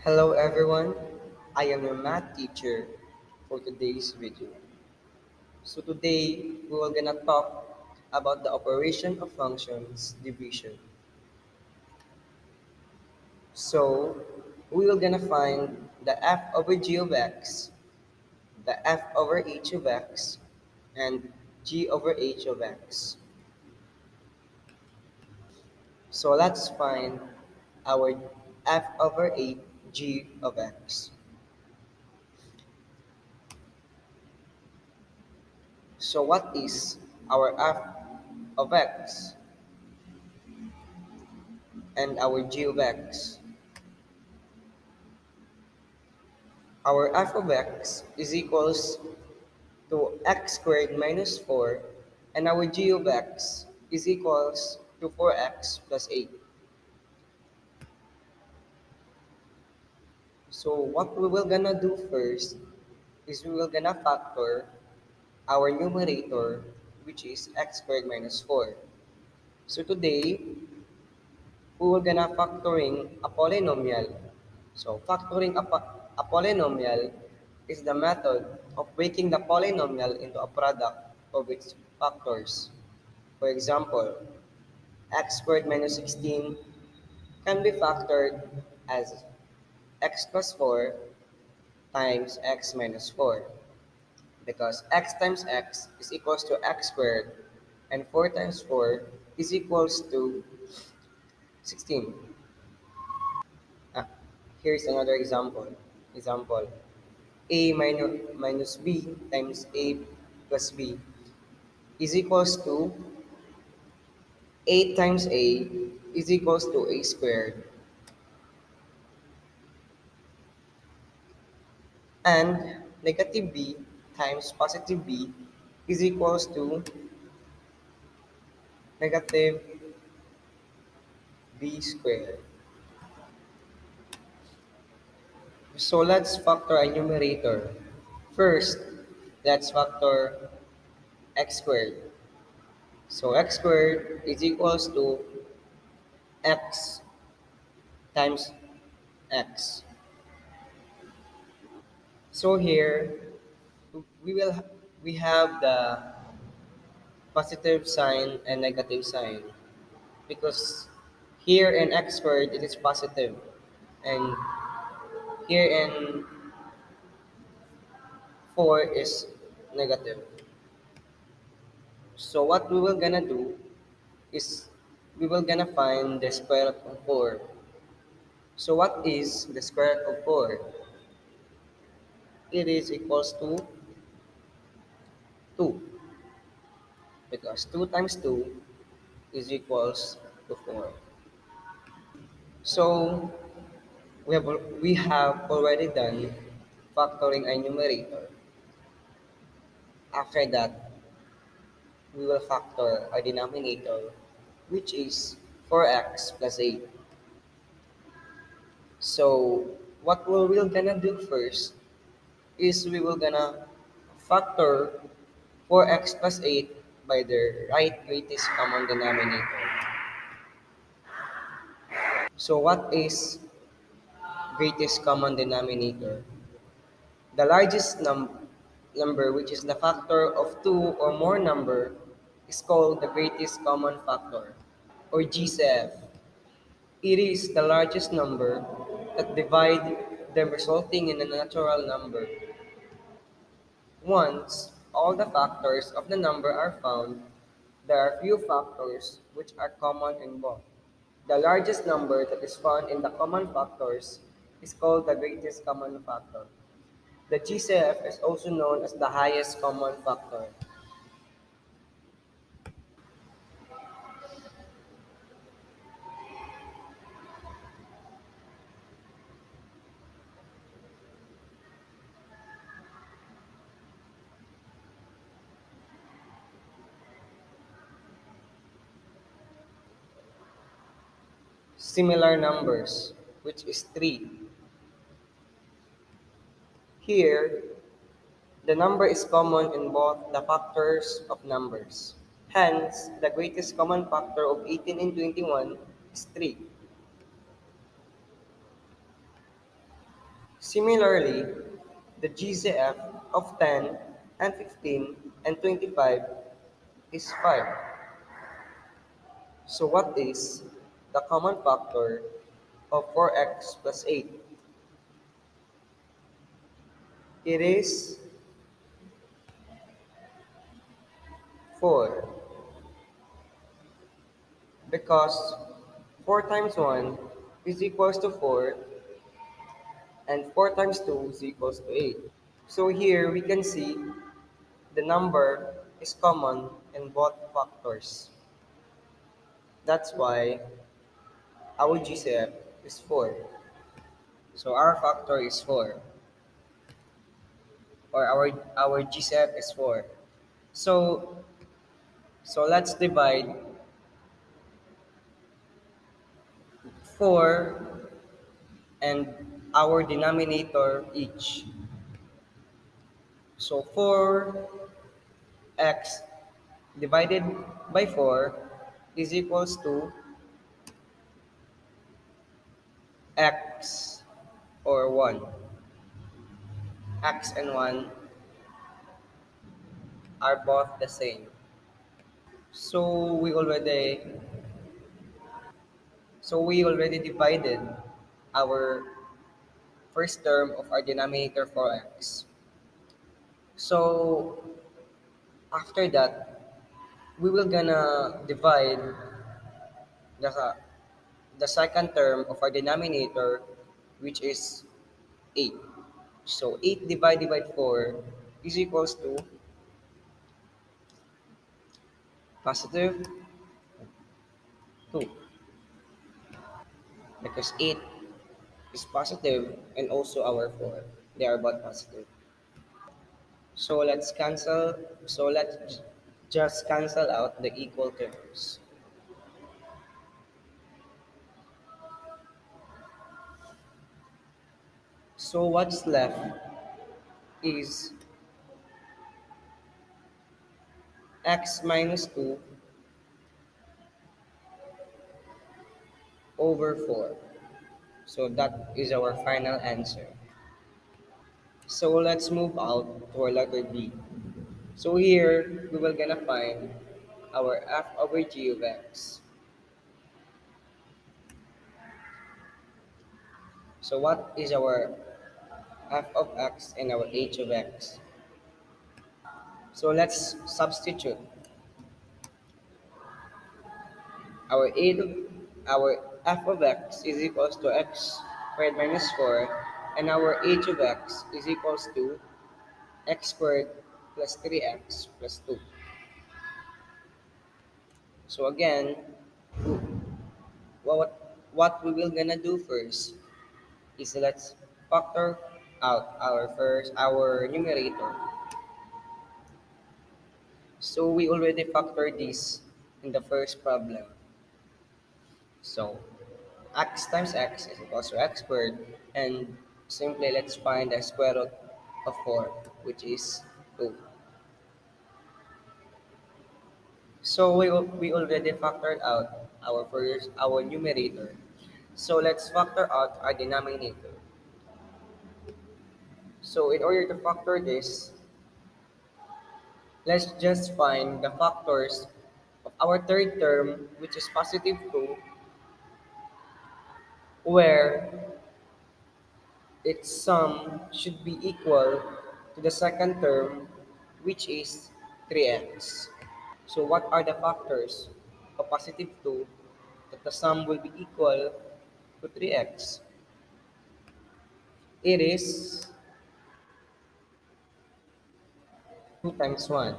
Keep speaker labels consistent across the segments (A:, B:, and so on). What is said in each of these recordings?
A: Hello everyone, I am your math teacher for today's video. So today we are gonna talk about the operation of functions division. So we are gonna find the f over g of x, the f over h of x, and g over h of x. So let's find our f over 8 g of x. So what is our f of x and our g of x? Our f of x is equals to x squared minus 4, and our g of x is equals to 4x plus 8. So what we will gonna do first is we will gonna factor our numerator, which is x squared minus 4. So today we will gonna factoring a polynomial. So factoring a polynomial is the method of breaking the polynomial into a product of its factors. For example, x squared minus 16 can be factored as x plus 4 times x minus 4 because x times x is equals to x squared and 4 times 4 is equals to 16. Ah, here's another example. Example, minus b times a plus b is equals to 8 times a is equals to a squared, and negative b times positive b is equals to negative b squared. So let's factor a numerator. First, let's factor x squared. So x squared is equals to x times x. So here we will we have the positive sign and negative sign because here in x squared it is positive and here in 4 is negative. So what we will gonna do is we will gonna find the square root of 4. So what is the square root of 4? It is equals to 2 because 2 times 2 is equals to 4. So we have already done factoring a numerator. After that, we will factor a denominator, which is 4x plus 8. So what we will gonna do first is we will gonna factor 4x plus 8 by the right greatest common denominator. So what is greatest common denominator? The largest number, which is the factor of two or more number, is called the greatest common factor, or GCF. It is the largest number that divide them resulting in a natural number. Once all the factors of the number are found, there are few factors which are common in both. The largest number that is found in the common factors is called the greatest common factor. The GCF is also known as the highest common factor. Similar numbers, which is 3. Here, the number is common in both the factors of numbers. Hence, the greatest common factor of 18 and 21 is 3. Similarly, the GCF of 10 and 15 and 25 is 5. So what is the common factor of 4x plus 8? It is 4 because 4 times 1 is equals to 4 and 4 times 2 is equals to 8. So here we can see the number is common in both factors. That's why our GCF is 4. So our factor is 4 or our GCF is 4. So let's divide 4 and our denominator each. So 4x divided by 4 is equals to x or 1. X and 1 are both the same. So we already divided our first term of our denominator for x. So after that, we will gonna divide the the second term of our denominator, which is 8. So 8 divided by 4 is equals to positive 2 because 8 is positive and also our 4. They are both positive. So let's just cancel out the equal terms. So what's left is x minus 2 over 4. So that is our final answer. So let's move out to our letter B. So here we will gonna find our f over g of x. So what is our f of x and our h of x? So let's substitute our our f of x is equals to x squared minus 4 and our h of x is equals to x squared plus 3x plus 2. So again, what we will gonna do first is let's factor out our numerator. So we already factored this in the first problem. So x times x is equals to x squared, and simply let's find the square root of 4, which is 2. So we already factored out our numerator. So let's factor out our denominator. So in order to factor this, let's just find the factors of our third term, which is positive 2, where its sum should be equal to the second term, which is 3x. So what are the factors of positive 2 that the sum will be equal to 3x? It is 2 times 1.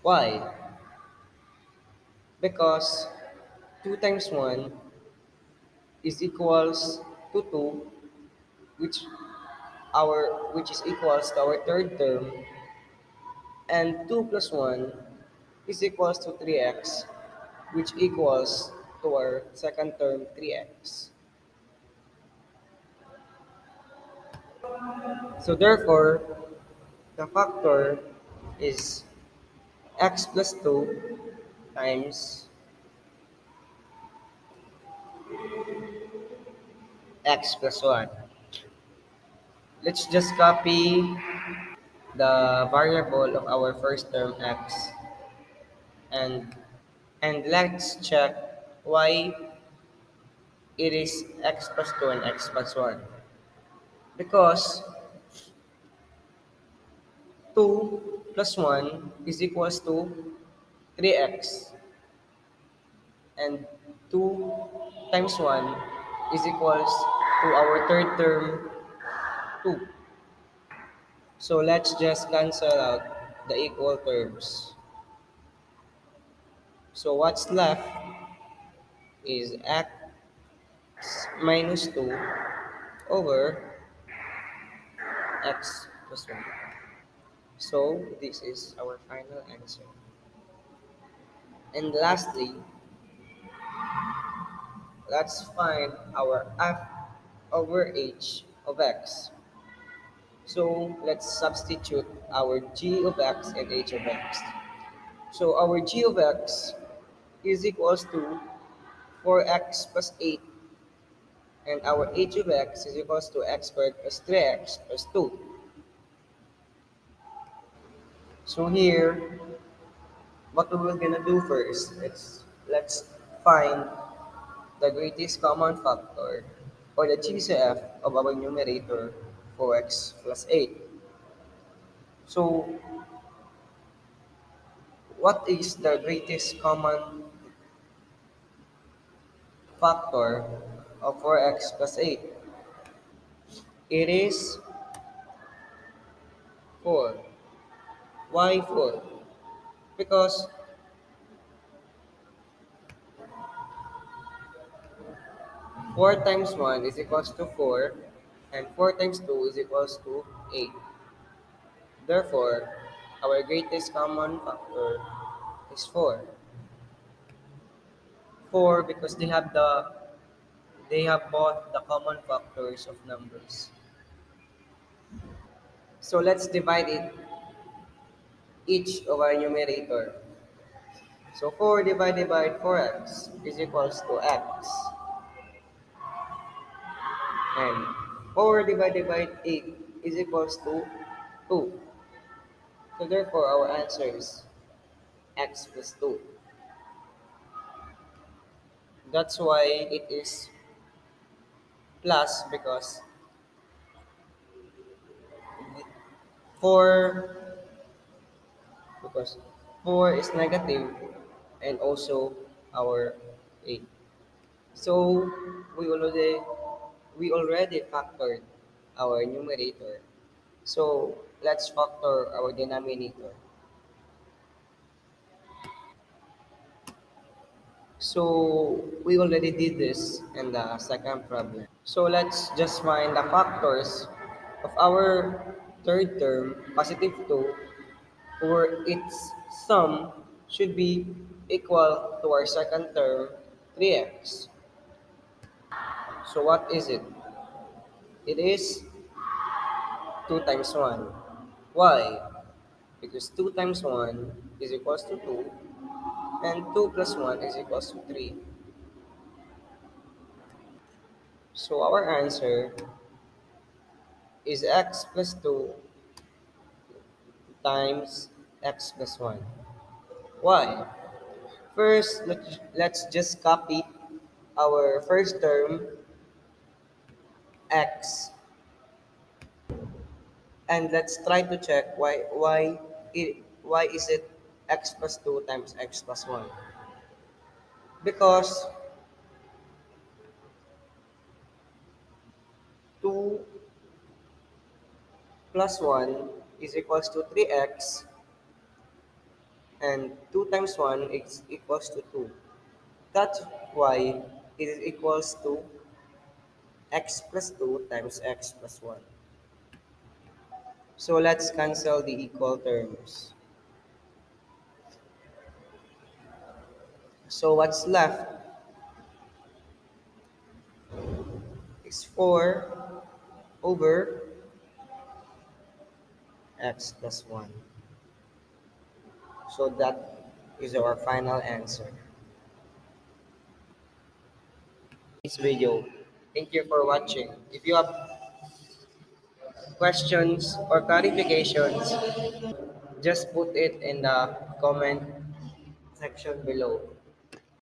A: Why? Because 2 times 1 is equals to 2, which which is equals to our third term, and 2 plus 1 is equals to 3x, which equals to our second term 3x. So therefore, the factor is x plus 2 times x plus 1. Let's just copy the variable of our first term x, and let's check why it is x plus 2 and x plus 1. Because 2 plus 1 is equals to 3x, and 2 times 1 is equals to our third term 2. So let's just cancel out the equal terms. So what's left is x minus 2 over x plus 1. So this is our final answer. And lastly, let's find our f over h of x. So let's substitute our g of x and h of x. So our g of x is equals to 4x plus 8, and our h of x is equals to x squared plus 3x plus 2. So here, what we're gonna do first, let's find the greatest common factor, or the GCF of our numerator, 4x plus 8. So what is the greatest common factor of 4x plus 8? It is 4. Why 4? Because 4 times 1 is equals to 4, and 4 times 2 is equals to 8. Therefore, our greatest common factor is 4. 4 because they have both the common factors of numbers. So let's divide it each of our numerator. So 4 divided by 4x is equals to x, and 4 divided by 8 is equals to 2. So therefore our answer is x plus 2. That's why it is plus, because 4 because 4 is negative, and also our 8. So we already factored our numerator. So let's factor our denominator. So we already did this in the second problem. So let's just find the factors of our third term, positive 2, where its sum should be equal to our second term, 3x. So what is it? It is 2 times 1. Why? Because 2 times 1 is equals to 2, and 2 plus 1 is equals to 3. So our answer is x plus 2 times x plus 1. Why? First, let's just copy our first term, x, and let's try to check why is it x plus 2 times x plus 1. Because 2 plus 1 is equals to 3x, and 2 times 1 is equals to 2. That's why it is equals to x plus 2 times x plus 1. So let's cancel the equal terms. So what's left is 4 over x plus 1. So that is our final answer. This video. Thank you for watching. If you have questions or clarifications, just put it in the comment section below.